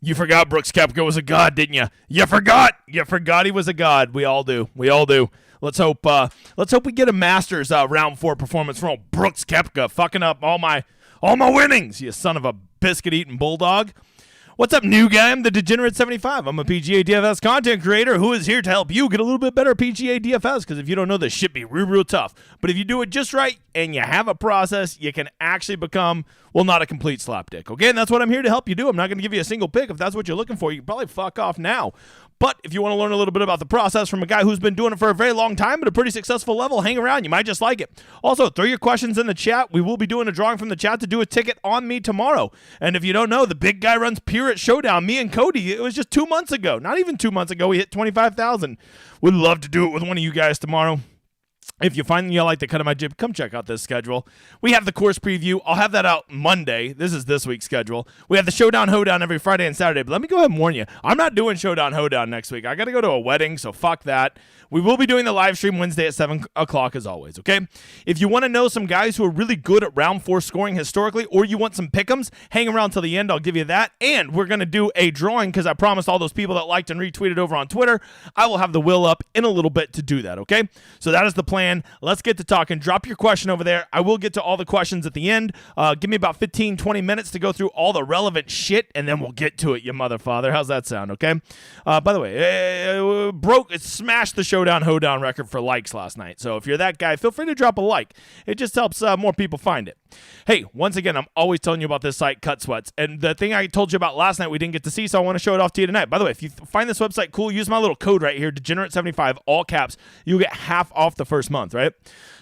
You forgot Brooks Koepka was a god, didn't you? You forgot he was a god. We all do. Let's hope we get a Masters round 4 performance from old Brooks Koepka, fucking up all my winnings, you son of a biscuit-eating bulldog. What's up, new guy? I'm the Degenerate75. I'm a PGA DFS content creator who is here to help you get a little bit better PGA DFS, because if you don't know, this shit be real tough. But if you do it just right and you have a process, you can actually become, well, not a complete slapdick, okay? And that's what I'm here to help you do. I'm not going to give you a single pick. If that's what you're looking for, you can probably fuck off now. But if you want to learn a little bit about the process from a guy who's been doing it for a very long time at a pretty successful level, hang around. You might just like it. Also, throw your questions in the chat. We will be doing a drawing from the chat to do a ticket on me tomorrow. And if you don't know, the big guy runs Pure at Showdown. Me and Cody, it was just 2 months ago. Not even 2 months ago, we hit 25,000. Would love to do it with one of you guys tomorrow. If you find you like the cut of my jib, come check out this schedule. We have the course preview. I'll have that out Monday. This is this week's schedule. We have the Showdown Hoedown every Friday and Saturday. But let me go ahead and warn you, I'm not doing Showdown Hoedown next week. I got to go to a wedding, so fuck that. We will be doing the live stream Wednesday at 7 o'clock as always, okay? If you want to know some guys who are really good at round 4 scoring historically, or you want some pick'ems, hang around till the end. I'll give you that. And we're going to do a drawing because I promised all those people that liked and retweeted over on Twitter, I will have the will up in a little bit to do that, okay? So that is the plan. Let's get to talking. Drop your question over there. I will get to all the questions at the end. Give me about 15, 20 minutes to go through all the relevant shit, and then we'll get to it, you motherfather. How's that sound, okay? By the way, it smashed the Showdown Hoedown record for likes last night. So if you're that guy, feel free to drop a like. It just helps more people find it. Hey, once again, I'm always telling you about this site, Cut Sweats. And the thing I told you about last night we didn't get to see, so I want to show it off to you tonight. By the way, if you find this website cool, use my little code right here, Degenerate75, all caps. You'll get half off the first month, right?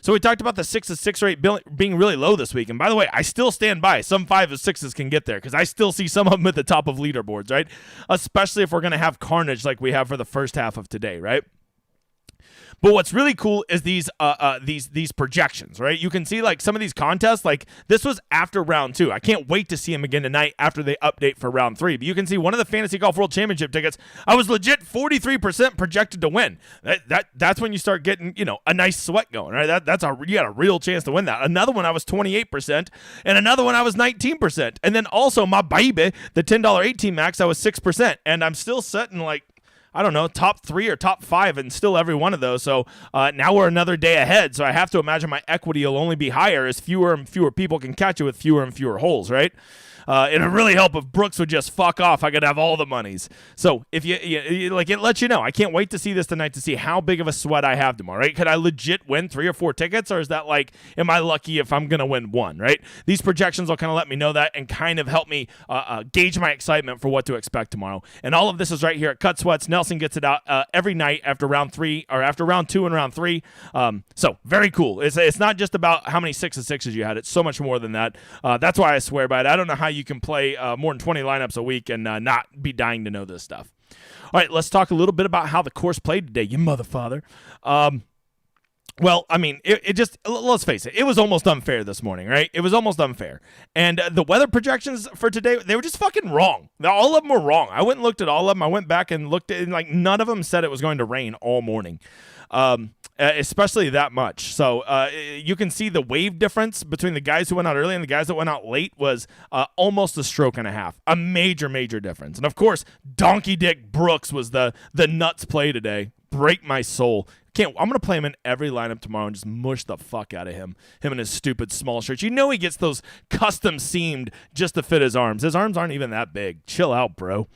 So we talked about the 6-6 rate being really low this week. And by the way, I still stand by. Some 5-6s can get there because I still see some of them at the top of leaderboards, right? Especially if we're going to have carnage like we have for the first half of today, right? But what's really cool is these projections, right? You can see like some of these contests, like this was after round 2. I can't wait to see him again tonight after they update for round 3. But you can see one of the Fantasy Golf World Championship tickets, I was legit 43% projected to win. That's when you start getting, a nice sweat going, right? You got a real chance to win that. Another one I was 28%, and another one I was 19%. And then also my baby, the $10 18 max, I was 6%, and I'm still setting like, I don't know, top 3 or top 5 and still every one of those. So now we're another day ahead. So I have to imagine my equity will only be higher as fewer and fewer people can catch it with fewer and fewer holes, right? It would really help if Brooks would just fuck off. I could have all the monies. So if you like, it lets you know. I can't wait to see this tonight to see how big of a sweat I have tomorrow, right? Could I legit win 3 or 4 tickets, or is that like, am I lucky if I'm going to win 1, right? These projections will kind of let me know that and kind of help me gauge my excitement for what to expect tomorrow. And all of this is right here at Cut Sweats. Nelson gets it out every night after round 3 or after round 2 and round 3. So very cool. It's not just about how many 6-6s you had. It's so much more than that. That's why I swear by it. I don't know how you can play more than 20 lineups a week and not be dying to know this stuff. All right, let's talk a little bit about how the course played today, you motherfather. Well, I mean, it just, let's face it, it was almost unfair this morning, right? It was almost unfair. And the weather projections for today, they were just fucking wrong. All of them were wrong. I went and looked at all of them. I went back and looked at, and like, none of them said it was going to rain all morning. Especially that much. So you can see the wave difference between the guys who went out early and the guys that went out late was almost a stroke and a half. A major, major difference. And of course, Donkey Dick Brooks was the nuts play today. Break my soul. I'm going to play him in every lineup tomorrow and just mush the fuck out of him. Him and his stupid small shirts. You know he gets those custom seamed just to fit his arms. His arms aren't even that big. Chill out, bro.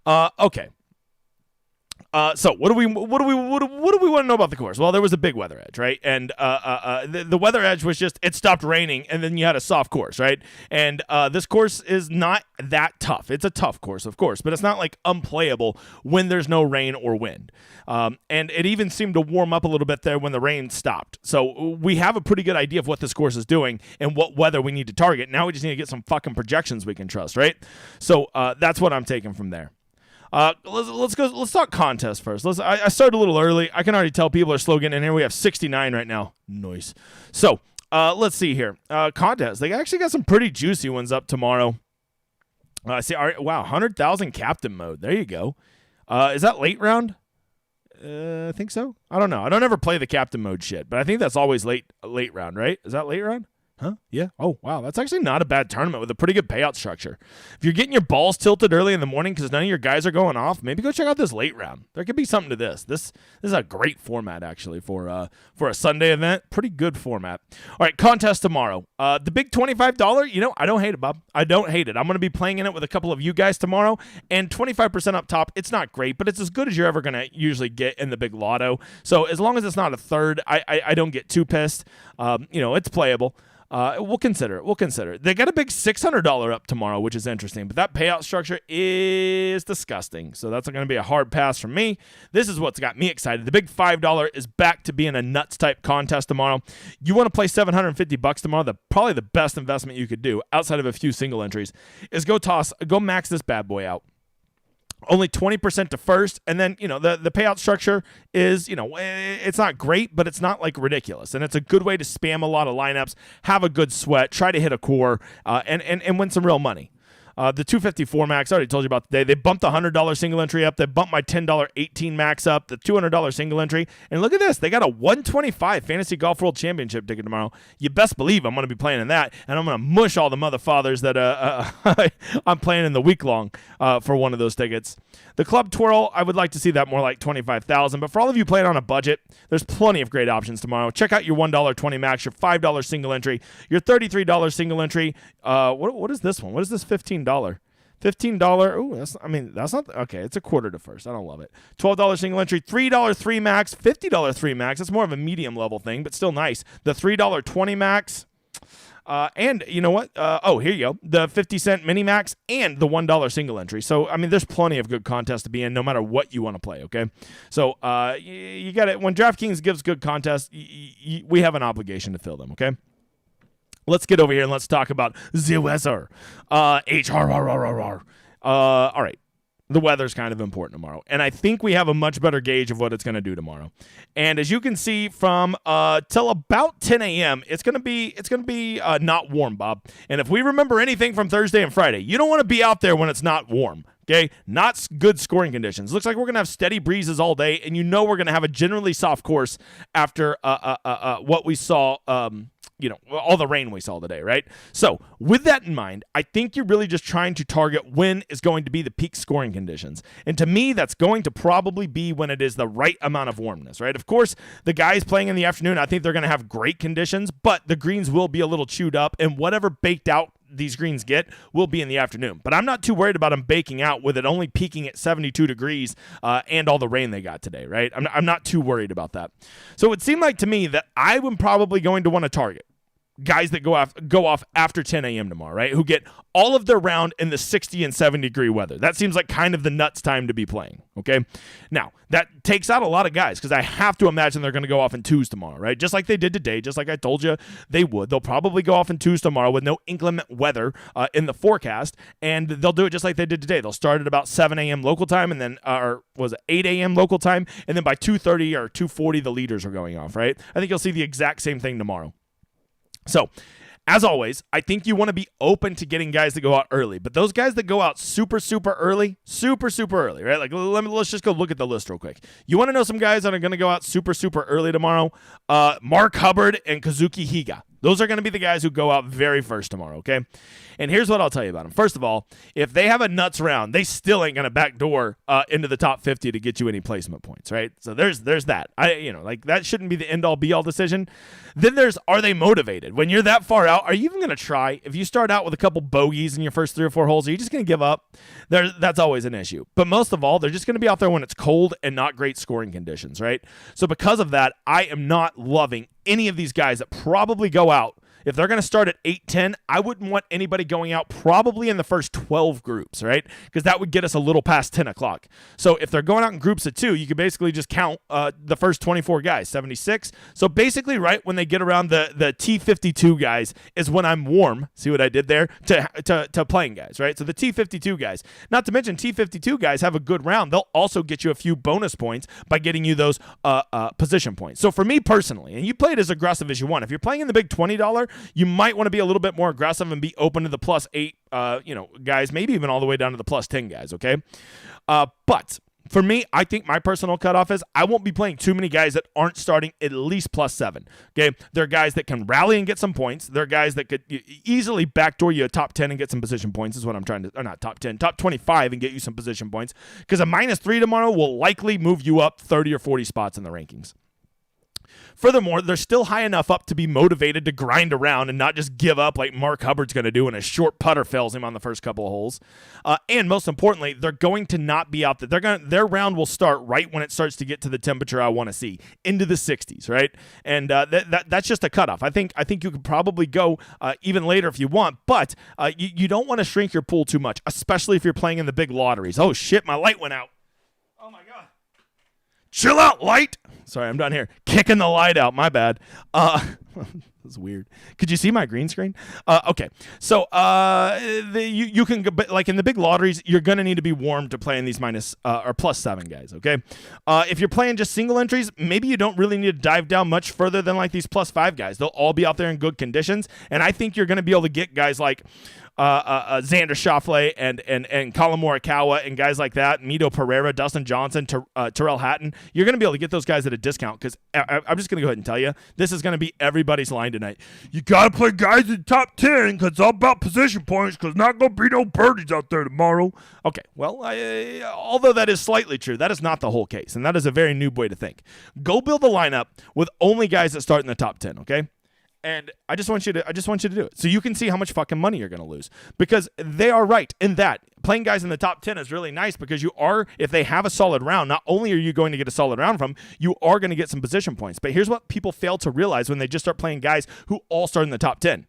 Okay. So what do we want to know about the course? Well, there was a big weather edge, right? And the weather edge was just it stopped raining, and then you had a soft course, right? And this course is not that tough. It's a tough course, of course, but it's not like unplayable when there's no rain or wind. And it even seemed to warm up a little bit there when the rain stopped. So we have a pretty good idea of what this course is doing and what weather we need to target. Now we just need to get some fucking projections we can trust, right? So that's what I'm taking from there. Let's talk contest first. I started a little early. I can already tell people are slow getting in here. We have 69 right now. Nice. So let's see here. Contest. They actually got some pretty juicy ones up tomorrow. See, all right, wow, 100,000 captain mode. There you go. Is that late round? I think so. I don't know. I don't ever play the captain mode shit, but I think that's always late round, right? Is that late round? Huh? Yeah. Oh, wow. That's actually not a bad tournament with a pretty good payout structure. If you're getting your balls tilted early in the morning because none of your guys are going off, maybe go check out this late round. There could be something to this. This is a great format, actually, for a Sunday event. Pretty good format. All right, contest tomorrow. The big $25, I don't hate it, Bob. I don't hate it. I'm going to be playing in it with a couple of you guys tomorrow, and 25% up top, it's not great, but it's as good as you're ever going to usually get in the big lotto. So as long as it's not a third, I don't get too pissed. It's playable. We'll consider it. We'll consider it. They got a big $600 up tomorrow, which is interesting, but that payout structure is disgusting. So that's going to be a hard pass for me. This is what's got me excited. The big $5 is back to being a nuts type contest tomorrow. You want to play $750 tomorrow? Probably the best investment you could do outside of a few single entries is go max this bad boy out. Only 20% to first, and then, the payout structure is, it's not great, but it's not, ridiculous. And it's a good way to spam a lot of lineups, have a good sweat, try to hit a core, and win some real money. The 254 max, I already told you about today. They bumped the $100 single entry up. They bumped my $10 18 max up, the $200 single entry. And look at this. They got a 125 Fantasy Golf World Championship ticket tomorrow. You best believe I'm going to be playing in that. And I'm going to mush all the motherfathers that I'm playing in the week long for one of those tickets. The Club Twirl, I would like to see that more like $25,000. But for all of you playing on a budget, there's plenty of great options tomorrow. Check out your $1.20 max, your $5 single entry, your $33 single entry. What is this one? What is this $15? $15. Ooh, that's not okay. It's a quarter to first. I don't love it. $12 single entry, $3 3 max, $50 3 max. It's more of a medium level thing, but still nice. The $3 20 max. And you know what? Here you go. The 50-cent mini max and the $1 single entry. So, there's plenty of good contests to be in no matter what you want to play, okay? So, you got it. When DraftKings gives good contests, we have an obligation to fill them, okay? Let's get over here and let's talk about the weather. All right. The weather's kind of important tomorrow. And I think we have a much better gauge of what it's going to do tomorrow. And as you can see from till about 10 a.m., it's going to be not warm, Bob. And if we remember anything from Thursday and Friday, you don't want to be out there when it's not warm. Okay, not good scoring conditions. Looks like we're going to have steady breezes all day, and we're going to have a generally soft course after what we saw, all the rain we saw today, right? So with that in mind, I think you're really just trying to target when is going to be the peak scoring conditions. And to me, that's going to probably be when it is the right amount of warmness, right? Of course, the guys playing in the afternoon, I think they're going to have great conditions, but the greens will be a little chewed up, and whatever baked out these greens get will be in the afternoon. But I'm not too worried about them baking out with it only peaking at 72 degrees and all the rain they got today, right? I'm not too worried about that. So it seemed like to me that I am probably going to want to target guys that go off after 10 a.m. tomorrow, right? Who get all of their round in the 60 and 70 degree weather. That seems like kind of the nuts time to be playing, okay? Now, that takes out a lot of guys because I have to imagine they're going to go off in twos tomorrow, right? Just like they did today, just like I told you they would. They'll probably go off in twos tomorrow with no inclement weather in the forecast, and they'll do it just like they did today. They'll start at about 7 a.m. local time, and then, 8 a.m. local time, and then by 2:30 or 2:40, the leaders are going off, right? I think you'll see the exact same thing tomorrow. So, as always, I think you want to be open to getting guys that go out early. But those guys that go out super early, right? Like, let's just go look at the list real quick. You want to know some guys that are going to go out super early tomorrow? Mark Hubbard and Kazuki Higa. Those are going to be the guys who go out very first tomorrow, okay? And here's what I'll tell you about them. First of all, if they have a nuts round, they still ain't going to backdoor into the top 50 to get you any placement points, right? So there's that. That shouldn't be the end-all, be-all decision. Then are they motivated? When you're that far out, are you even going to try? If you start out with a couple bogeys in your first 3 or 4 holes, are you just going to give up? That's always an issue. But most of all, they're just going to be out there when it's cold and not great scoring conditions, right? So because of that, I am not loving any of these guys that probably go out. If they're going to start at 8-10, I wouldn't want anybody going out probably in the first 12 groups, right? Because that would get us a little past 10 o'clock. So if they're going out in groups of 2, you can basically just count the first 24 guys, 76. So basically, right, when they get around the T52 guys is when I'm warm, see what I did there, to playing guys, right? So the T52 guys, not to mention T52 guys have a good round. They'll also get you a few bonus points by getting you those position points. So for me personally, and you play it as aggressive as you want. If you're playing in the big $20, you might want to be a little bit more aggressive and be open to the +8, guys, maybe even all the way down to the +10 guys, okay? But For me, I think my personal cutoff is I won't be playing too many guys that aren't starting at least +7. Okay, they're guys that can rally and get some points. They're guys that could easily backdoor you a top 10 and get some position points. Is what I'm trying to, or not top 10, top 25 and get you some position points. Because a -3 tomorrow will likely move you up 30 or 40 spots in the rankings. Furthermore, they're still high enough up to be motivated to grind around and not just give up like Mark Hubbard's going to do when a short putter fails him on the first couple of holes. And most importantly, they're going to not be out there. Their round will start right when it starts to get to the temperature I want to see, into the 60s, right? And that's just a cutoff. I think you could probably go even later if you want, but you don't want to shrink your pool too much, especially if you're playing in the big lotteries. Oh, shit, my light went out. Oh, my God. Chill out, light. Sorry, I'm down here kicking the light out. My bad. That's weird. Could you see my green screen? Okay. So you can, like in the big lotteries, you're going to need to be warm to play in these minus or +7 guys, okay? If you're playing just single entries, maybe you don't really need to dive down much further than like these +5 guys. They'll all be out there in good conditions, and I think you're going to be able to get guys like Xander Schauffele and Colin Morikawa and guys like that, Mito Pereira, Dustin Johnson, Tyrrell Hatton. You're going to be able to get those guys at a discount because I'm just going to go ahead and tell you, this is going to be everybody's line tonight. You got to play guys in the top 10 because it's all about position points because not going to be no birdies out there tomorrow. Okay, well, although that is slightly true, that is not the whole case, and that is a very noob way to think. Go build a lineup with only guys that start in the top 10, okay? And I just want you to do it so you can see how much fucking money you're going to lose, because they are right in that playing guys in the top 10 is really nice because if they have a solid round, not only are you going to get a solid round from, you are going to get some position points. But here's what people fail to realize when they just start playing guys who all start in the top 10.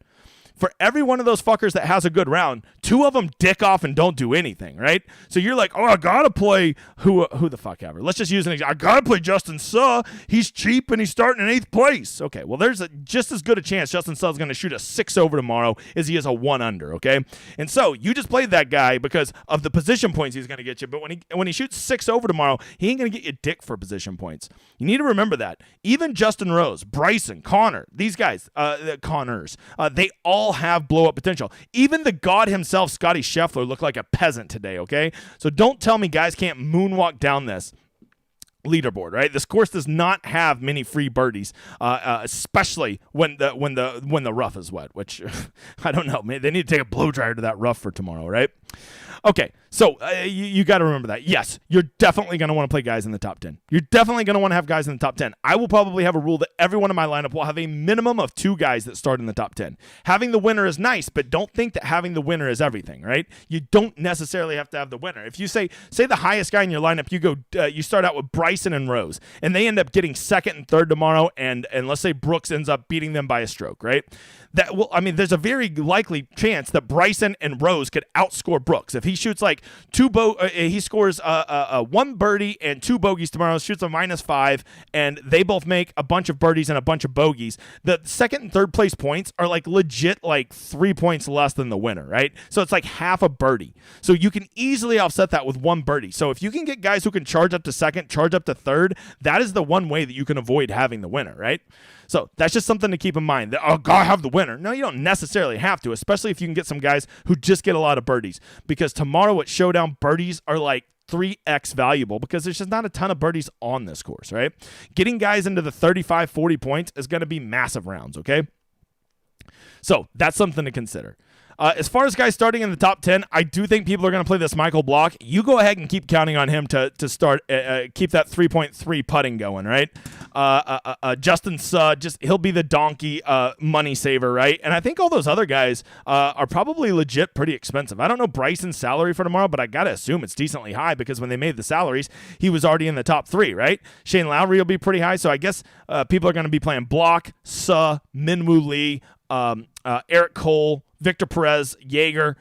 For every one of those fuckers that has a good round, 2 of them dick off and don't do anything, right? So you're like, oh, I gotta play who the fuck ever. Let's just use an example. I gotta play Justin Suh. He's cheap and he's starting in 8th place. Okay, well, there's just as good a chance Justin Suh is going to shoot a 6 over tomorrow as he is a 1 under, okay? And so you just played that guy because of the position points he's going to get you. But when he shoots 6 over tomorrow, he ain't going to get you dick for position points. You need to remember that. Even Justin Rose, Bryson, Connor, these guys, Connors, they all have blow-up potential. Even the god himself, Scotty Scheffler, looked like a peasant today, okay? So don't tell me guys can't moonwalk down this leaderboard, right? This course does not have many free birdies, especially when the rough is wet, which I don't know. Maybe they need to take a blow dryer to that rough for tomorrow, right? Okay, so you got to remember that. Yes, you're definitely going to want to play guys in the top 10. You're definitely going to want to have guys in the top 10. I will probably have a rule that everyone in my lineup will have a minimum of 2 guys that start in the top 10. Having the winner is nice, but don't think that having the winner is everything, right? You don't necessarily have to have the winner. If you say the highest guy in your lineup, you start out with Bryson and Rose, and they end up getting 2nd and 3rd tomorrow, and let's say Brooks ends up beating them by a stroke, right? There's a very likely chance that Bryson and Rose could outscore Brooks. If he shoots like he scores 1 birdie and 2 bogeys tomorrow, shoots a -5, and they both make a bunch of birdies and a bunch of bogeys. The 2nd and 3rd place points are like legit like 3 points less than the winner, right? So it's like half a birdie. So you can easily offset that with 1 birdie. So if you can get guys who can charge up to 2nd, charge up to 3rd, that is the one way that you can avoid having the winner, right? So that's just something to keep in mind. That, oh, gotta have the winner. No, you don't necessarily have to, especially if you can get some guys who just get a lot of birdies. Because tomorrow at Showdown, birdies are like 3x valuable because there's just not a ton of birdies on this course, right? Getting guys into the 35, 40 points is going to be massive rounds, okay? So that's something to consider. As far as guys starting in the top 10, I do think people are going to play this Michael Block. You go ahead and keep counting on him to start, keep that 3.3 putting going, right? Justin Suh, he'll be the donkey money saver, right? And I think all those other guys are probably legit pretty expensive. I don't know Bryson's salary for tomorrow, but I got to assume it's decently high because when they made the salaries, he was already in the top 3, right? Shane Lowry will be pretty high, so I guess people are going to be playing Block, Suh, Minwoo Lee, Eric Cole, Victor Perez, Jaeger,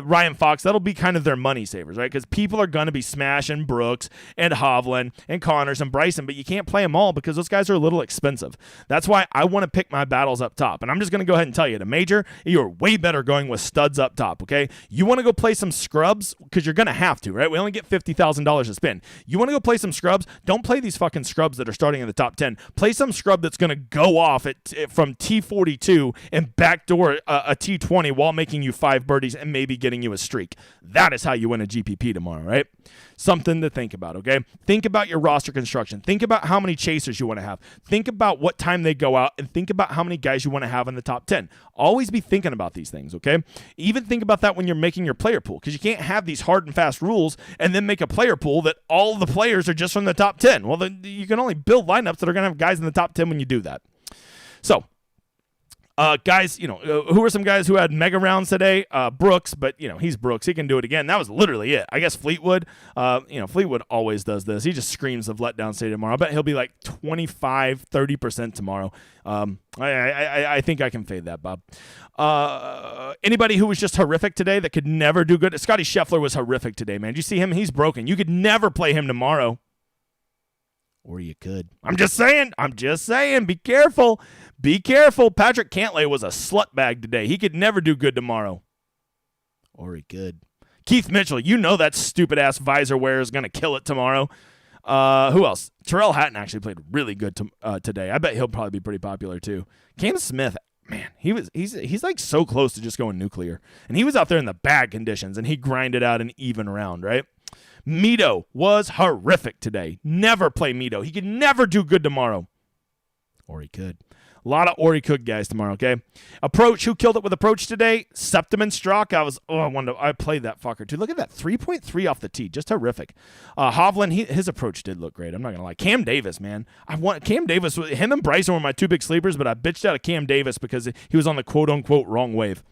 Ryan Fox. That'll be kind of their money savers, right? Because people are going to be smashing Brooks and Hovland and Connors and Bryson, but you can't play them all because those guys are a little expensive. That's why I want to pick my battles up top. And I'm just going to go ahead and tell you, at a major, you're way better going with studs up top, okay? You want to go play some scrubs because you're going to have to, right? We only get $50,000 to spin. You want to go play some scrubs? Don't play these fucking scrubs that are starting in the top 10. Play some scrub that's going to go off from T42 and backdoor a T20 while making you 5 birdies birdies and maybe getting you a streak. That is how you win a GPP tomorrow, right? Something to think about, okay? Think about your roster construction. Think about how many chasers you want to have. Think about what time they go out, and think about how many guys you want to have in the top 10. Always be thinking about these things, okay? Even think about that when you're making your player pool, because you can't have these hard and fast rules and then make a player pool that all the players are just from the top 10. Well, then you can only build lineups that are going to have guys in the top 10 when you do that. So, guys, who are some guys who had mega rounds today? Brooks, but, he's Brooks. He can do it again. That was literally it. I guess Fleetwood, Fleetwood always does this. He just screams of letdown state tomorrow. I bet he'll be like 25, 30% tomorrow. I think I can fade that, Bob. Anybody who was just horrific today that could never do good? Scotty Scheffler was horrific today, man. Did you see him? He's broken. You could never play him tomorrow. Or you could. I'm just saying. Be careful. Be careful. Patrick Cantlay was a slut bag today. He could never do good tomorrow. Or he could. Keith Mitchell, that stupid-ass visor wearer is going to kill it tomorrow. Who else? Terrell Hatton actually played really good today. I bet he'll probably be pretty popular too. Cam Smith, man, he's like so close to just going nuclear. And he was out there in the bad conditions, and he grinded out an even round, right? Mito was horrific today. Never play Mito. He could never do good tomorrow. Or he could. A lot of or he could guys tomorrow, okay? Approach, who killed it with approach today? Septiman Strzok. I played that fucker too. Look at that, 3.3 off the tee. Just horrific. Hovland, his approach did look great. I'm not going to lie. Cam Davis, man. Cam Davis, him and Bryson were my two big sleepers, but I bitched out of Cam Davis because he was on the quote-unquote wrong wave.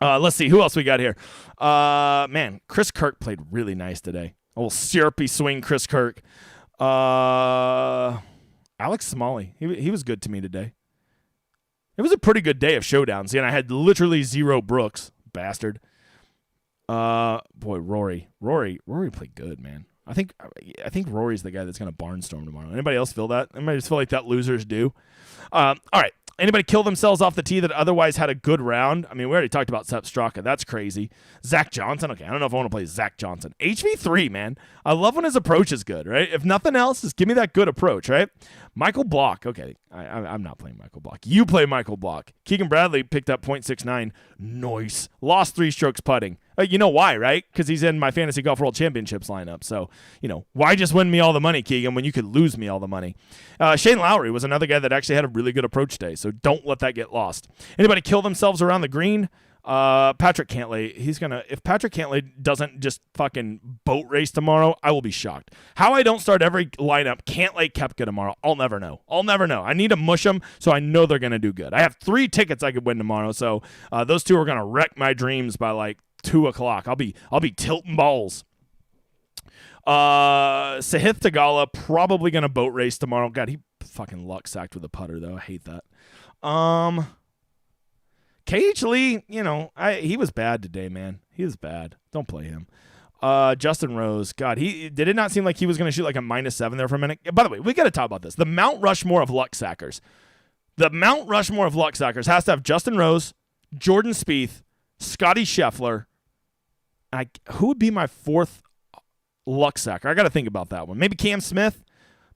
Let's see. Who else we got here? Man, Chris Kirk played really nice today. A little syrupy swing, Chris Kirk. Alex Smalley. He was good to me today. It was a pretty good day of showdowns. And I had literally 0 Brooks. Bastard. Boy, Rory. Rory played good, man. I think Rory's the guy that's going to barnstorm tomorrow. Anybody else feel that? Anybody just feel like that losers do? All right. Anybody kill themselves off the tee that otherwise had a good round? I mean, we already talked about Sepp Straka. That's crazy. Zach Johnson. Okay, I don't know if I want to play Zach Johnson. HV3, man. I love when his approach is good, right? If nothing else, just give me that good approach, right? Michael Block. Okay, I'm not playing Michael Block. You play Michael Block. Keegan Bradley picked up 0.69. Nice. Lost 3 strokes putting. You know why, right? Because he's in my Fantasy Golf World Championships lineup. So, why just win me all the money, Keegan, when you could lose me all the money? Shane Lowry was another guy that actually had a really good approach today. So don't let that get lost. Anybody kill themselves around the green? Patrick Cantlay, if Patrick Cantlay doesn't just fucking boat race tomorrow, I will be shocked. How I don't start every lineup Cantlay Koepka tomorrow, I'll never know. I need to mush them so I know they're going to do good. I have 3 tickets I could win tomorrow, so those 2 are going to wreck my dreams by like 2 o'clock. I'll be tilting balls. Sahith Theegala probably going to boat race tomorrow. God, he fucking luck sacked with a putter, though. I hate that. KH Lee, he was bad today, man. He was bad. Don't play him. Justin Rose, God, did it not seem like he was going to shoot like a -7 there for a minute? By the way, we got to talk about this. The Mount Rushmore of luck sackers. The Mount Rushmore of luck sackers has to have Justin Rose, Jordan Spieth, Scotty Scheffler. Who would be my 4th luck sacker? I got to think about that one. Maybe Cam Smith.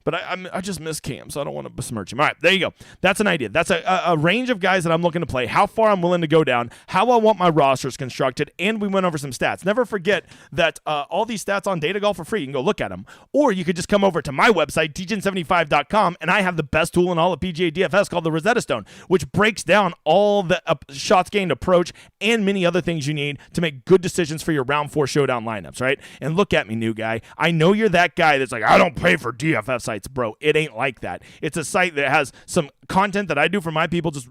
But I just miss Cam, so I don't want to besmirch him. All right, there you go. That's an idea. That's a range of guys that I'm looking to play, how far I'm willing to go down, how I want my rosters constructed, and we went over some stats. Never forget that all these stats on Data Golf are free. You can go look at them. Or you could just come over to my website, dgen75.com, and I have the best tool in all of PGA DFS called the Rosetta Stone, which breaks down all the shots gained approach and many other things you need to make good decisions for your round 4 showdown lineups, right? And look at me, new guy. I know you're that guy that's like, I don't pay for DFS sites, bro. It ain't like that. It's a site that has some content that I do for my people, just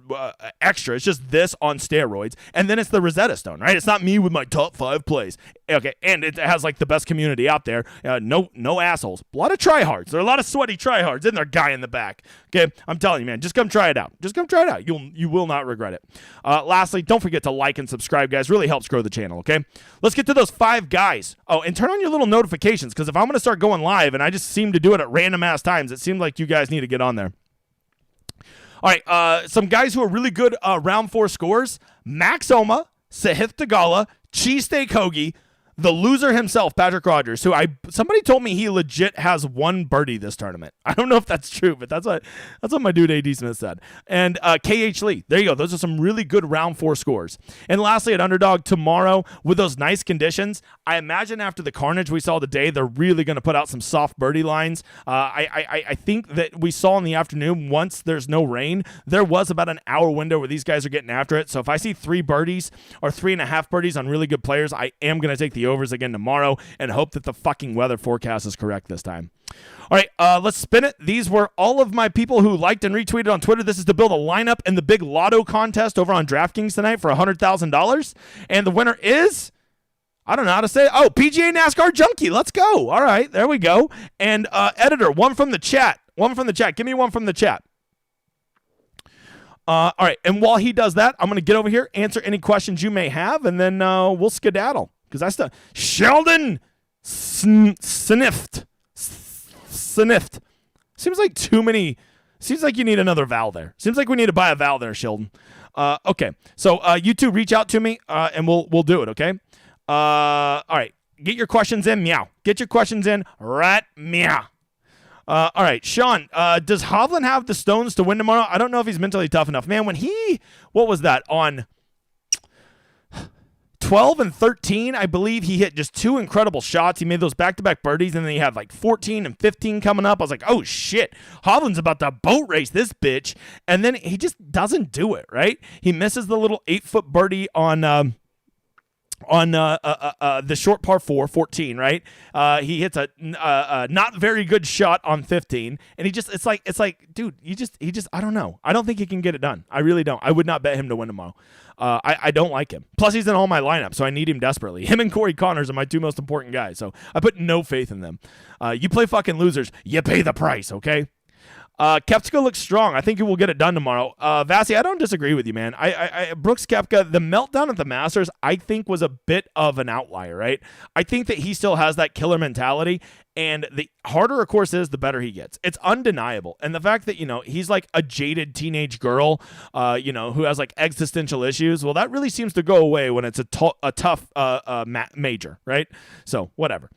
extra. It's just this on steroids. And then it's the Rosetta Stone, right? It's not me with my top 5 plays. Okay, and it has like the best community out there. No assholes. A lot of tryhards. There are a lot of sweaty tryhards in there, guy in the back. Okay, I'm telling you, man, just come try it out. You will not regret it. Lastly, don't forget to like and subscribe, guys. Really helps grow the channel, okay? Let's get to those 5 guys. Oh, and turn on your little notifications, because if I'm going to start going live and I just seem to do it at random ass times, it seems like you guys need to get on there. All right, some guys who are really good round 4 scores: Max Homa, Sahith Theegala, Cheesesteak Hoagie, the loser himself, Patrick Rogers, who somebody told me he legit has one birdie this tournament. I don't know if that's true, but that's what my dude AD Smith said. And KH Lee, there you go. Those are some really good round 4 scores. And lastly, at Underdog tomorrow with those nice conditions, I imagine after the carnage we saw today, they're really going to put out some soft birdie lines. I think that we saw in the afternoon, once there's no rain, there was about an hour window where these guys are getting after it. So if I see 3 birdies or 3.5 birdies on really good players, I am going to take the overs again tomorrow and hope that the fucking weather forecast is correct this time. All right, let's spin it. These were all of my people who liked and retweeted on Twitter. This is to build a lineup in the big lotto contest over on DraftKings tonight for $100,000. And the winner is, I don't know how to say it. Oh, PGA NASCAR Junkie. Let's go. All right, there we go. And editor, one from the chat. Give me one from the chat. All right, and while he does that, I'm going to get over here, answer any questions you may have, and then we'll skedaddle. Because that's the Sheldon Sniffed. Seems like too many. Seems like you need another vowel there. Seems like we need to buy a vowel there, Sheldon. Okay, so you two reach out to me, and we'll do it. Okay. All right, get your questions in. Meow. Get your questions in. Rat. Meow. All right, Sean. Does Hovland have the stones to win tomorrow? I don't know if he's mentally tough enough. Man, when what was that on 12 and 13, I believe he hit just 2 incredible shots. He made those back-to-back birdies, and then he had like 14 and 15 coming up. I was like, oh, shit. Hovland's about to boat race this bitch. And then he just doesn't do it, right? He misses the little 8-foot birdie on the short par 14, right? He hits a not very good shot on 15, and it's like, dude, I don't know. I don't think he can get it done. I really don't. I would not bet him to win tomorrow. I don't like him. Plus, he's in all my lineups, so I need him desperately. Him and Corey Connors are my 2 most important guys, so I put no faith in them. You play fucking losers, you pay the price, okay? Koepka looks strong. I think he will get it done tomorrow. Vassy, I don't disagree with you, man. Brooks Koepka, the meltdown at the Masters, I think was a bit of an outlier, right? I think that he still has that killer mentality, and the harder a course is, the better he gets. It's undeniable. And the fact that, he's like a jaded teenage girl, who has like existential issues, well, that really seems to go away when it's a tough major, right? So, whatever.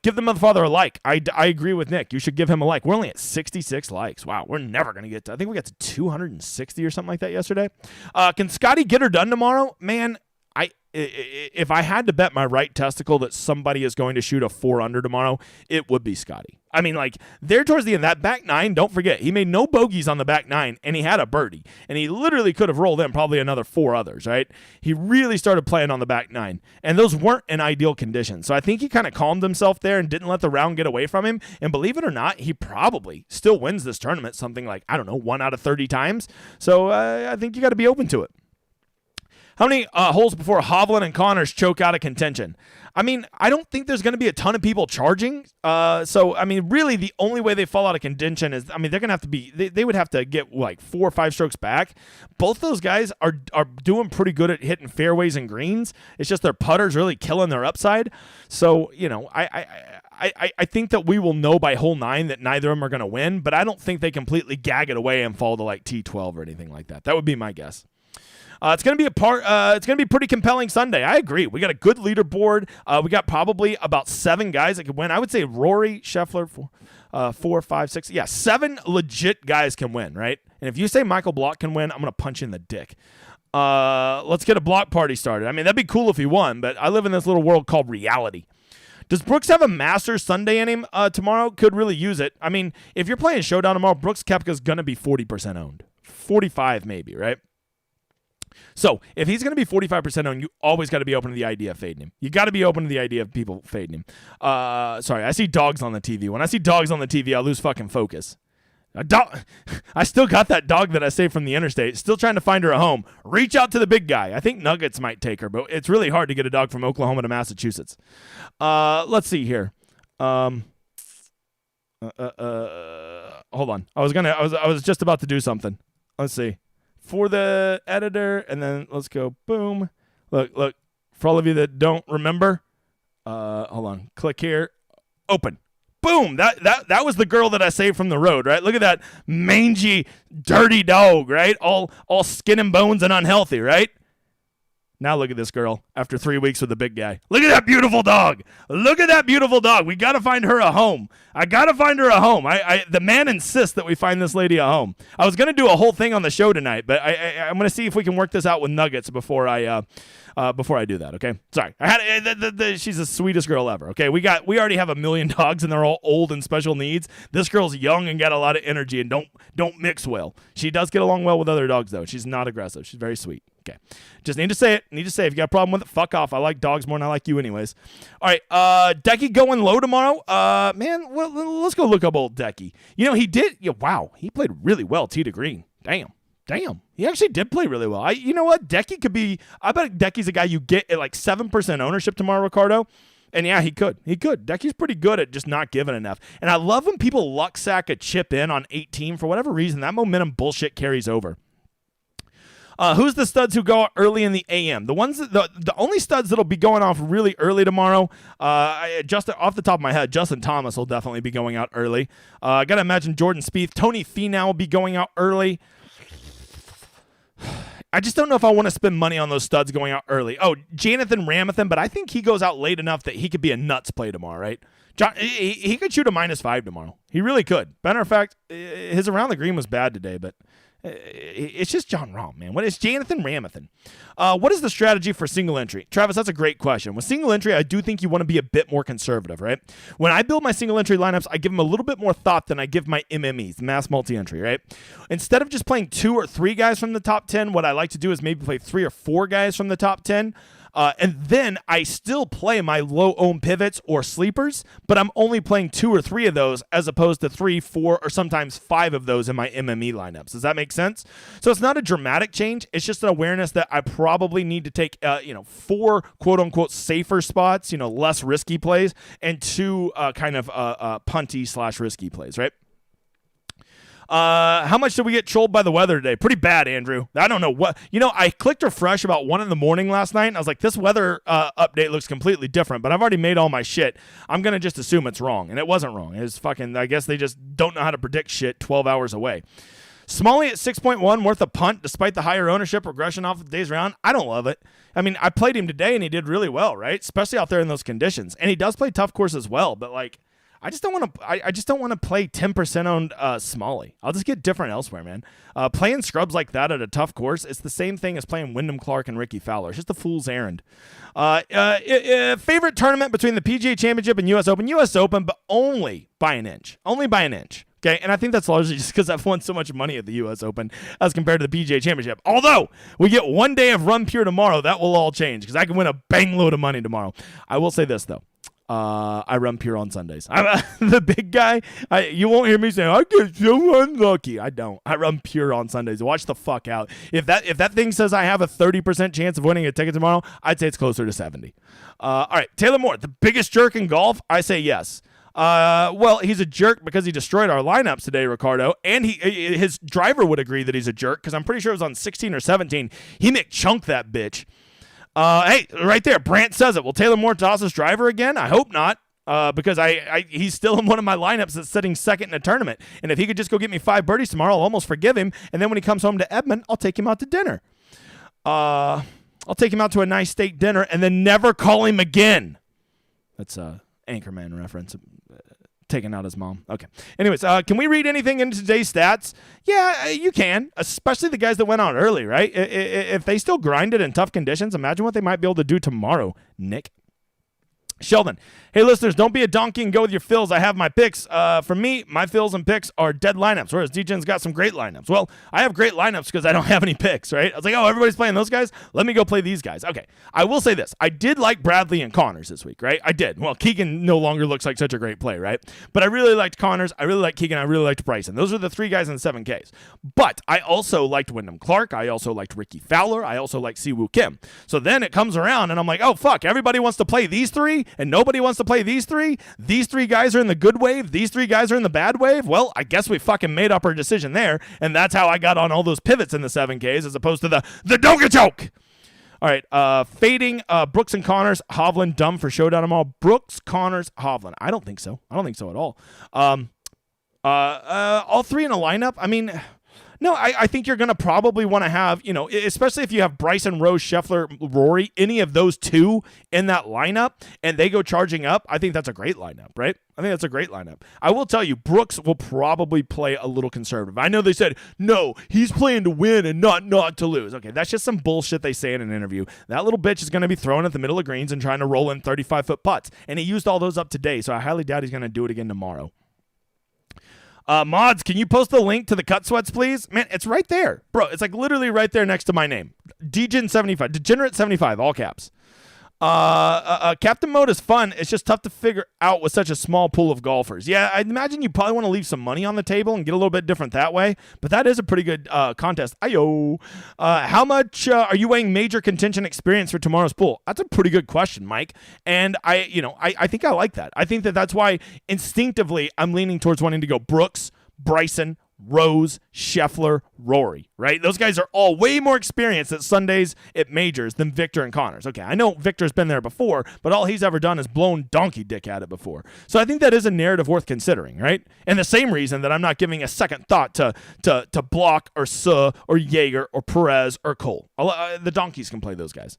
Give the motherfather a like. I agree with Nick. You should give him a like. We're only at 66 likes. Wow, we're never going to get to, I think we got to 260 or something like that yesterday. Can Scotty get her done tomorrow? Man, if I had to bet my right testicle that somebody is going to shoot a 4 under tomorrow, it would be Scotty. I mean, like, there towards the end, that back 9, don't forget, he made no bogeys on the back 9, and he had a birdie. And he literally could have rolled in probably another 4 others, right? He really started playing on the back 9. And those weren't in ideal conditions. So I think he kind of calmed himself there and didn't let the round get away from him. And believe it or not, he probably still wins this tournament something like, 1 out of 30 times. So I think you got to be open to it. How many holes before Hovland and Connors choke out of contention? I mean, I don't think there's going to be a ton of people charging. So, I mean, really the only way they fall out of contention is, they're going to have to be, they would have to get like 4 or 5 strokes back. Both those guys are doing pretty good at hitting fairways and greens. It's just their putter's really killing their upside. So, I think that we will know by hole 9 that neither of them are going to win, but I don't think they completely gag it away and fall to like T12 or anything like that. That would be my guess. It's going to be it's going to be pretty compelling Sunday. I agree. We got a good leaderboard. We got probably about 7 guys that could win. I would say Rory, Scheffler, 4, 5, 6. Yeah, 7 legit guys can win, right? And if you say Michael Block can win, I'm going to punch you in the dick. Let's get a block party started. I mean, that'd be cool if he won, but I live in this little world called reality. Does Brooks have a Masters Sunday in him tomorrow? Could really use it. I mean, if you're playing Showdown tomorrow, Brooks Koepka's going to be 40% owned. 45 maybe, right? So if he's going to be 45% owned, you always got to be open to the idea of fading him. You got to be open to the idea of people fading him. Sorry, I see dogs on the TV. When I see dogs on the TV, I lose fucking focus. I still got that dog that I saved from the interstate. Still trying to find her a home. Reach out to the big guy. I think Nuggets might take her, but it's really hard to get a dog from Oklahoma to Massachusetts. Let's see here. Hold on. I was just about to do something. Let's see. For the editor, and then let's go. Boom. Look. For all of you that don't remember, hold on. Click here. Open. Boom. That was the girl that I saved from the road, right? Look at that mangy, dirty dog, right? All skin and bones and unhealthy, right? Now look at this girl after 3 weeks with the big guy. Look at that beautiful dog. Look at that beautiful dog. We got to find her a home. I got to find her a home. The man insists that we find this lady a home. I was going to do a whole thing on the show tonight, but I'm going to see if we can work this out with Nuggets before I do that, okay? Sorry. She's the sweetest girl ever, okay? We already have 1 million dogs, and they're all old and special needs. This girl's young and got a lot of energy and don't mix well. She does get along well with other dogs, though. She's not aggressive. She's very sweet. Okay. Just need to say it. If you got a problem with it, fuck off. I like dogs more than I like you anyways. All right. Decky going low tomorrow. Man, well, let's go look up old Decky. He did. Wow. He played really well, tee to green. Damn. He actually did play really well. You know what? Decky could be, I bet Decky's a guy you get at like 7% ownership tomorrow, Ricardo. And yeah, he could. Decky's pretty good at just not giving enough. And I love when people luck sack a chip in on 18 for whatever reason. That momentum bullshit carries over. Who's the studs who go out early in the AM? The ones the only studs that'll be going off really early tomorrow. Just off the top of my head, Justin Thomas will definitely be going out early. I gotta imagine Jordan Spieth, Tony Finau will be going out early. I just don't know if I want to spend money on those studs going out early. Oh, Jonathan Ramathan, but I think he goes out late enough that he could be a nuts play tomorrow, right? He could shoot a -5 tomorrow. He really could. Matter of fact, his around the green was bad today, but it's just John Rahm, man. What is Jonathan Ramathan? What is the strategy for single entry? Travis, that's a great question. With single entry, I do think you want to be a bit more conservative, right? When I build my single entry lineups, I give them a little bit more thought than I give my MMEs, mass multi-entry, right? Instead of just playing 2 or 3 guys from the top 10, what I like to do is maybe play 3 or 4 guys from the top 10. And then I still play my low-owned pivots or sleepers, but I'm only playing 2 or 3 of those as opposed to 3, 4, or sometimes 5 of those in my MME lineups. Does that make sense? So it's not a dramatic change. It's just an awareness that I probably need to take, 4 quote-unquote safer spots, less risky plays, and 2 kind of punty/risky plays, right? How much did we get trolled by the weather today? Pretty bad, Andrew. I don't know what. I clicked refresh about 1 in the morning last night, and I was like, this weather update looks completely different, but I've already made all my shit. I'm going to just assume it's wrong, and it wasn't wrong. It's fucking, I guess they just don't know how to predict shit 12 hours away. Smalley at 6.1, worth a punt despite the higher ownership regression off of days round. I don't love it. I mean, I played him today, and he did really well, right? Especially out there in those conditions. And he does play tough course as well, but I just don't want to. I just don't want to play 10% owned Smalley. I'll just get different elsewhere, man. Playing scrubs like that at a tough course, it's the same thing as playing Wyndham Clark and Ricky Fowler. It's just a fool's errand. Favorite tournament between the PGA Championship and U.S. Open? U.S. Open, but only by an inch. Only by an inch. Okay, and I think that's largely just because I've won so much money at the U.S. Open as compared to the PGA Championship. Although we get 1 day of Run Pure tomorrow, that will all change because I can win a bang load of money tomorrow. I will say this though. I run pure on Sundays. I'm the big guy. You won't hear me saying, I get so unlucky. I don't. I run pure on Sundays. Watch the fuck out. If that thing says I have a 30% chance of winning a ticket tomorrow, I'd say it's closer to 70. All right, Taylor Moore, the biggest jerk in golf? I say yes. Well, he's a jerk because he destroyed our lineups today, Ricardo, and his driver would agree that he's a jerk because I'm pretty sure it was on 16 or 17. He McChunked that bitch. Hey, right there, Brant says it. Will Taylor Moore toss his driver again? I hope not, because he's still in one of my lineups that's sitting second in a tournament. And if he could just go get me 5 birdies tomorrow, I'll almost forgive him. And then when he comes home to Edmond, I'll take him out to dinner. I'll take him out to a nice steak dinner and then never call him again. That's a Anchorman reference. Taking out his mom. Okay. Anyways, can we read anything into today's stats? Yeah, you can, especially the guys that went out early, right? If they still grinded in tough conditions, imagine what they might be able to do tomorrow, Nick. Sheldon, hey, listeners, don't be a donkey and go with your fills. I have my picks. For me, my fills and picks are dead lineups, whereas DJ's got some great lineups. Well, I have great lineups because I don't have any picks, right? I was like, oh, everybody's playing those guys? Let me go play these guys. Okay, I will say this. I did like Bradley and Connors this week, right? I did. Well, Keegan no longer looks like such a great play, right? But I really liked Connors. I really liked Keegan. I really liked Bryson. Those are the 3 guys in the 7Ks. But I also liked Wyndham Clark. I also liked Ricky Fowler. I also liked Siwoo Kim. So then it comes around, and I'm like, oh, fuck, everybody wants to play these 3, and nobody wants to play these 3. These 3 guys are in the good wave. These 3 guys are in the bad wave. Well, I guess we fucking made up our decision there, and that's how I got on all those pivots in the 7Ks as opposed to the don't choke. All right, fading Brooks and Connors, Hovland, dumb for Showdown tomorrow. Brooks, Connors, Hovland. I don't think so. I don't think so at all. All 3 in a lineup. I mean, No, I think you're going to probably want to have, especially if you have Bryson, Rose, Scheffler, Rory, any of those two in that lineup, and they go charging up. I think that's a great lineup, right? I think that's a great lineup. I will tell you, Brooks will probably play a little conservative. I know they said, no, he's playing to win and not to lose. Okay, that's just some bullshit they say in an interview. That little bitch is going to be throwing at the middle of greens and trying to roll in 35-foot putts, and he used all those up today, so I highly doubt he's going to do it again tomorrow. Mods, can you post the link to the cut sweats, please? Man, it's right there. Bro, it's like literally right there next to my name. Degen75, Degenerate75, all caps. Captain mode is fun. It's just tough to figure out with such a small pool of golfers. Yeah, I'd imagine you probably want to leave some money on the table and get a little bit different that way, but that is a pretty good contest. Ayo. How much are you weighing major contention experience for tomorrow's pool? That's a pretty good question, Mike. And I think I like that. I think that's why instinctively I'm leaning towards wanting to go Brooks, Bryson, Rose, Scheffler, Rory, right? Those guys are all way more experienced at Sundays at majors than Victor and Connors. Okay, I know Victor's been there before, but all he's ever done is blown donkey dick at it before. So I think that is a narrative worth considering, right? And the same reason that I'm not giving a second thought to Block or Suh or Jaeger or Perez or Cole. The donkeys can play those guys.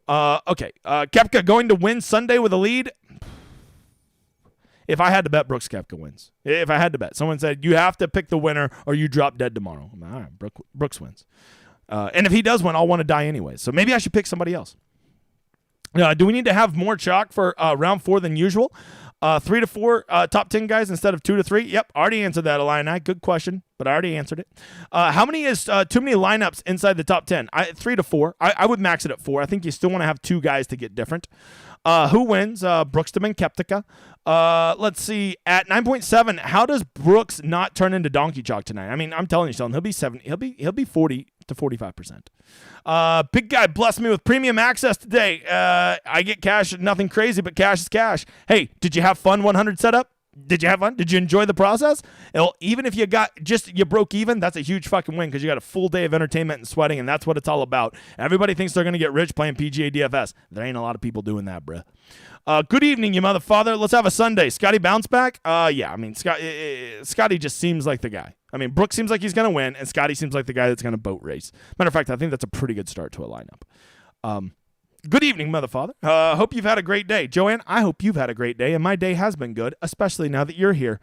Okay, Koepka going to win Sunday with a lead. If I had to bet, Brooks Koepka wins. If I had to bet. Someone said, you have to pick the winner or you drop dead tomorrow. I'm like, all right, Brooks wins. And if he does win, I'll want to die anyway. So maybe I should pick somebody else. Do we need to have more chalk for round 4 than usual? 3 to 4 top 10 guys instead of 2 to 3? Yep, already answered that, Illini. Good question, but I already answered it. How many is too many lineups inside the top 10? 3 to 4. I would max it at 4. I think you still want to have 2 guys to get different. Who wins? Brookston and Koepka. Let's see. At 9.7, how does Brooks not turn into donkey chalk tonight? I mean, I'm telling you, Sheldon, he'll be 70. He'll be 40 to 45%. Big guy blessed me with premium access today. I get cash, nothing crazy, but cash is cash. Hey, did you have fun 100 setup? Did you have fun? Did you enjoy the process? Even if you broke even, that's a huge fucking win because you got a full day of entertainment and sweating, and that's what it's all about. Everybody thinks they're going to get rich playing PGA DFS. There ain't a lot of people doing that, bruh. Good evening, you motherfather. Let's have a Sunday. Scotty bounce back? Yeah, I mean, Scotty just seems like the guy. I mean, Brooks seems like he's going to win, and Scotty seems like the guy that's going to boat race. Matter of fact, I think that's a pretty good start to a lineup. Good evening, motherfather. Hope you've had a great day. Joanne, I hope you've had a great day, and my day has been good, especially now that you're here.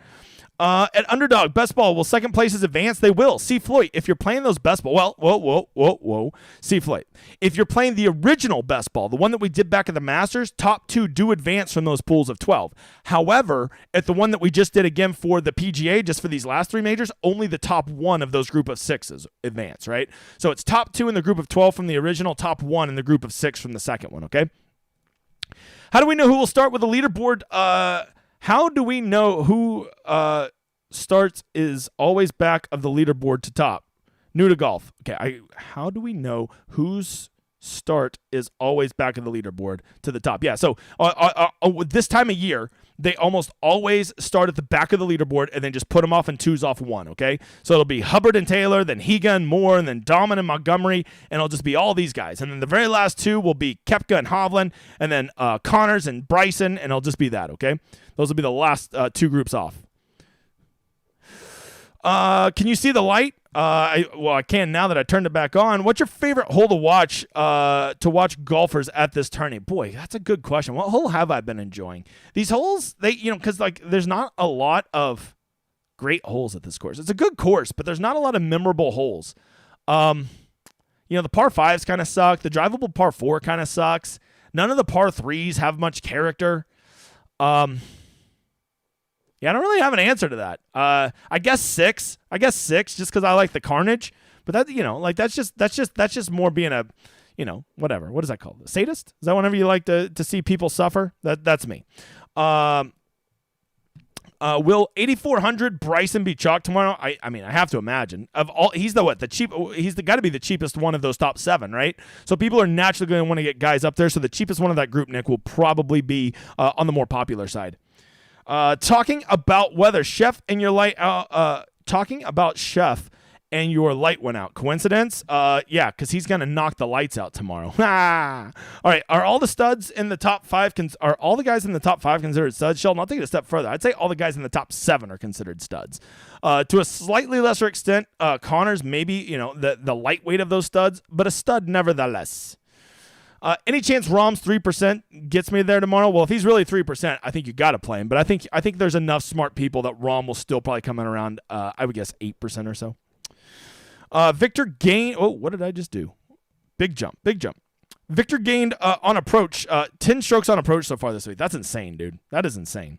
At Underdog, Best Ball, will second places advance? They will. See Floyd, if you're playing those Best Ball, well, whoa. See Floyd. If you're playing the original Best Ball, the one that we did back at the Masters, top 2 do advance from those pools of 12. However, at the one that we just did again for the PGA, just for these last 3 majors, only the top 1 of those group of 6s advance, right? So it's top 2 in the group of 12 from the original, top 1 in the group of 6 from the second one, okay? How do we know who will start with the leaderboard? How do we know who starts is always back of the leaderboard to top? New to golf. Okay, how do we know whose start is always back of the leaderboard to the top? Yeah, so this time of year, they almost always start at the back of the leaderboard and then just put them off in 2s off 1, okay? So it'll be Hubbard and Taylor, then Higa and Moore, and then Dahman and Montgomery, and it'll just be all these guys. And then the very last 2 will be Koepka and Hovland, and then Connors and Bryson, and it'll just be that, okay? Those will be the last 2 groups off. Can you see the light? I can now that I turned it back on. What's your favorite hole to watch golfers at this tourney? Boy, that's a good question. What hole have I been enjoying? These holes, because there's not a lot of great holes at this course. It's a good course, but there's not a lot of memorable holes. The par 5s kind of suck. The drivable par 4 kind of sucks. None of the par 3s have much character. Yeah, I don't really have an answer to that. I guess 6. Just because I like the carnage. But that, that's just more being a, whatever. What is that called? A sadist? Is that whenever you like to see people suffer? That's me. Will 8,400 Bryson be chalk tomorrow? I mean, I have to imagine. He's got to be the cheapest one of those top 7, right? So people are naturally going to want to get guys up there. So the cheapest one of that group, Nick, will probably be on the more popular side. Talking about whether Chef and your light. Talking about Chef and your light went out. Coincidence? Yeah, because he's going to knock the lights out tomorrow. All right, are all the studs in the top 5, are all the guys in the top 5 considered studs? Sheldon, I'll take it a step further. I'd say all the guys in the top 7 are considered studs. To a slightly lesser extent, Connor's maybe, the lightweight of those studs, but a stud nevertheless. Any chance Rahm's 3% gets me there tomorrow? Well, if he's really 3%, I think you got to play him. But I think there's enough smart people that Rahm will still probably come in around, I would guess, 8% or so. Victor gained. Oh, what did I just do? Big jump. Victor gained on approach 10 strokes on approach so far this week. That's insane, dude. That is insane.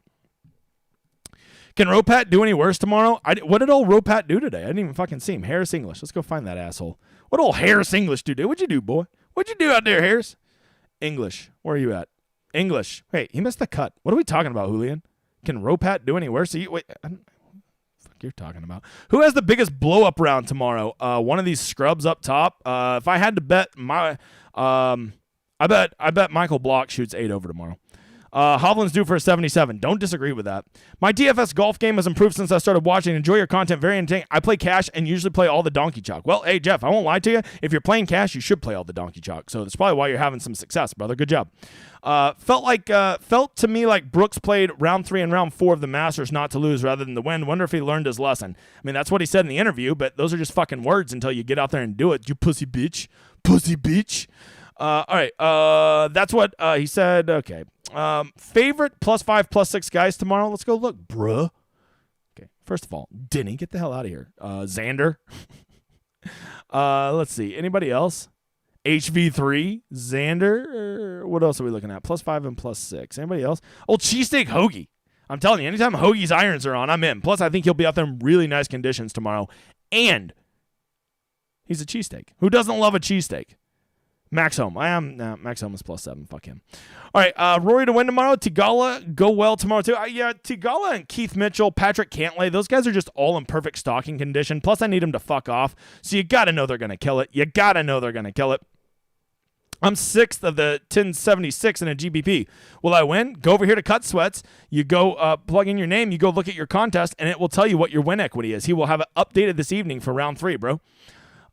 Can Ropat do any worse tomorrow? What did old Ropat do today? I didn't even fucking see him. Harris English. Let's go find that asshole. What old Harris English do? What'd you do, boy? What'd you do out there, Harris? English. Where are you at? English. Hey, he missed the cut. What are we talking about, Julian? Can Ropat do any worse? Wait, what the fuck you're talking about? Who has the biggest blow-up round tomorrow? One of these scrubs up top. If I had to bet, I bet Michael Block shoots 8 over tomorrow. Hovland's due for a 77. Don't disagree with that. My DFS golf game has improved since I started watching. Enjoy your content. Very entertaining. I play cash and usually play all the donkey chalk. Well, hey, Jeff, I won't lie to you. If you're playing cash, you should play all the donkey chalk. So that's probably why you're having some success, brother. Good job. Felt to me like Brooks played round 3 and round 4 of the Masters not to lose rather than to win. Wonder if he learned his lesson. I mean, that's what he said in the interview, but those are just fucking words until you get out there and do it. You pussy bitch. Pussy bitch. All right. That's what he said. Okay. Favorite +5, +6 guys tomorrow. Let's go look, bruh. Okay. First of all, Denny, get the hell out of here. Xander. Let's see. Anybody else? HV3, Xander. What else are we looking at? +5 and +6. Anybody else? Old cheesesteak Hoagie. I'm telling you, anytime Hoagie's irons are on, I'm in. Plus, I think he'll be out there in really nice conditions tomorrow. And he's a cheesesteak. Who doesn't love a cheesesteak? Max Home. Max Home is +7. Fuck him. All right, Rory to win tomorrow. Tigala go well tomorrow too. Yeah, Tigala and Keith Mitchell, Patrick Cantlay, those guys are just all in perfect stalking condition. Plus, I need them to fuck off. So you got to know they're going to kill it. I'm 6th of the 1076 in a GBP. Will I win? Go over here to Cut Sweats. You go plug in your name. You go look at your contest, and it will tell you what your win equity is. He will have it updated this evening for round 3, bro.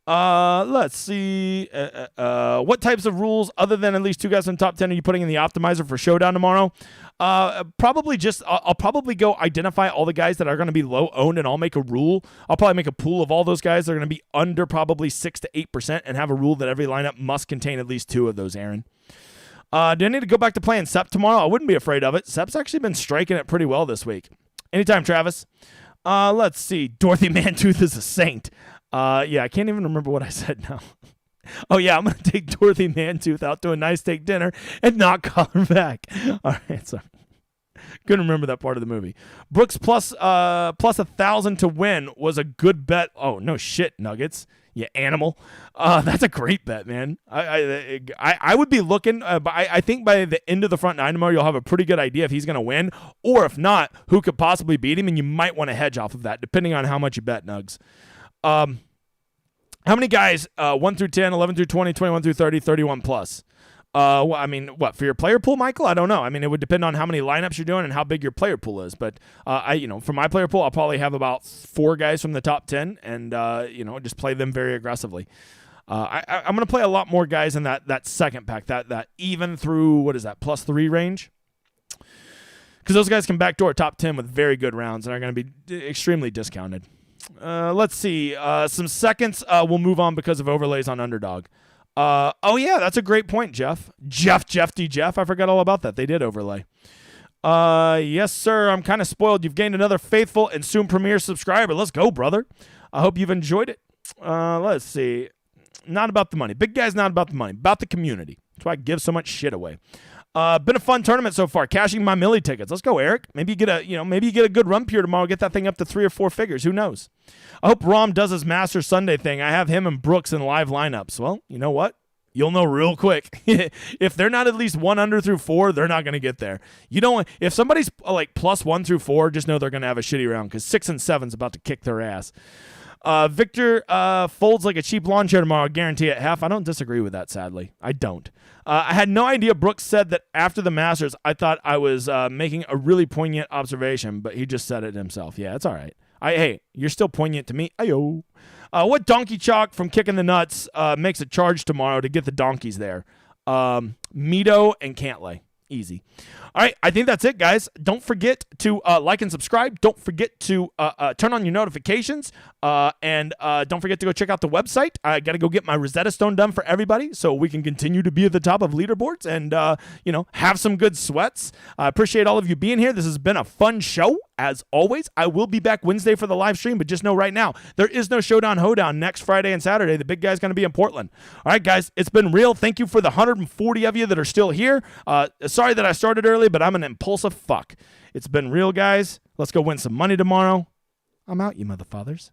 Let's see. What types of rules other than at least 2 guys in the top 10 are you putting in the optimizer for Showdown tomorrow? Probably just I'll probably go identify all the guys that are going to be low owned, and I'll make a rule. I'll probably make a pool of all those guys that are going to be under probably 6 to 8% and have a rule that every lineup must contain at least 2 of those, Aaron. Do I need to go back to playing Sep tomorrow? I wouldn't be afraid of it. Sep's actually been striking it pretty well this week. Anytime, Travis. Let's see. Dorothy Mantooth is a saint. Yeah, I can't even remember what I said now. Oh, yeah, I'm going to take Dorothy Mantooth out to a nice steak dinner and not call her back. All right, sorry. Couldn't remember that part of the movie. Brooks plus 1,000 to win was a good bet. Oh, no shit, Nuggets. You animal. That's a great bet, man. I would be looking, but I think by the end of the front 9 tomorrow, you'll have a pretty good idea if he's going to win, or if not, who could possibly beat him, and you might want to hedge off of that, depending on how much you bet, Nugs. How many guys, 1 through 10, 11 through 20, 21 through 30, 31 plus? Well, I mean, what, for your player pool, Michael? I don't know. I mean, it would depend on how many lineups you're doing and how big your player pool is. But, for my player pool, I'll probably have about 4 guys from the top 10 and, just play them very aggressively. I'm going to play a lot more guys in that second pack, that even through, what is that, +3 range? Because those guys can backdoor top 10 with very good rounds and are going to be extremely discounted. Let's see. Some seconds we'll move on because of overlays on Underdog. Oh, yeah, that's a great point, Jeff. Jeff. I forgot all about that. They did overlay. Yes, sir. I'm kind of spoiled. You've gained another faithful and soon premier subscriber. Let's go, brother. I hope you've enjoyed it. Let's see. Not about the money. Big guy's not about the money. About the community. That's why I give so much shit away. Been a fun tournament so far. Cashing my Millie tickets. Let's go, Eric. Maybe you get a good run here tomorrow. Get that thing up to 3 or 4 figures. Who knows? I hope Rahm does his Masters Sunday thing. I have him and Brooks in live lineups. Well, you know what? You'll know real quick. If they're not at least 1 under through 4, they're not going to get there. You don't. If somebody's like +1 through 4, just know they're going to have a shitty round because 6 and 7's about to kick their ass. Victor folds like a cheap lawn chair tomorrow. I guarantee it. Half. I don't disagree with that, sadly. I don't. I had no idea Brooks said that after the Masters. I thought I was making a really poignant observation, but he just said it himself. Yeah, it's all right. Hey, you're still poignant to me. Ayo. What donkey chalk from Kicking the Nuts makes a charge tomorrow to get the donkeys there? Mito and Cantlay. Easy. All right, I think that's it, guys. Don't forget to like and subscribe. Don't forget to turn on your notifications. And don't forget to go check out the website. I got to go get my Rosetta Stone done for everybody so we can continue to be at the top of leaderboards and, have some good sweats. I appreciate all of you being here. This has been a fun show. As always, I will be back Wednesday for the live stream, but just know right now, there is no Showdown Hoedown next Friday and Saturday. The big guy's going to be in Portland. All right, guys, it's been real. Thank you for the 140 of you that are still here. Sorry that I started early, but I'm an impulsive fuck. It's been real, guys. Let's go win some money tomorrow. I'm out, you motherfathers.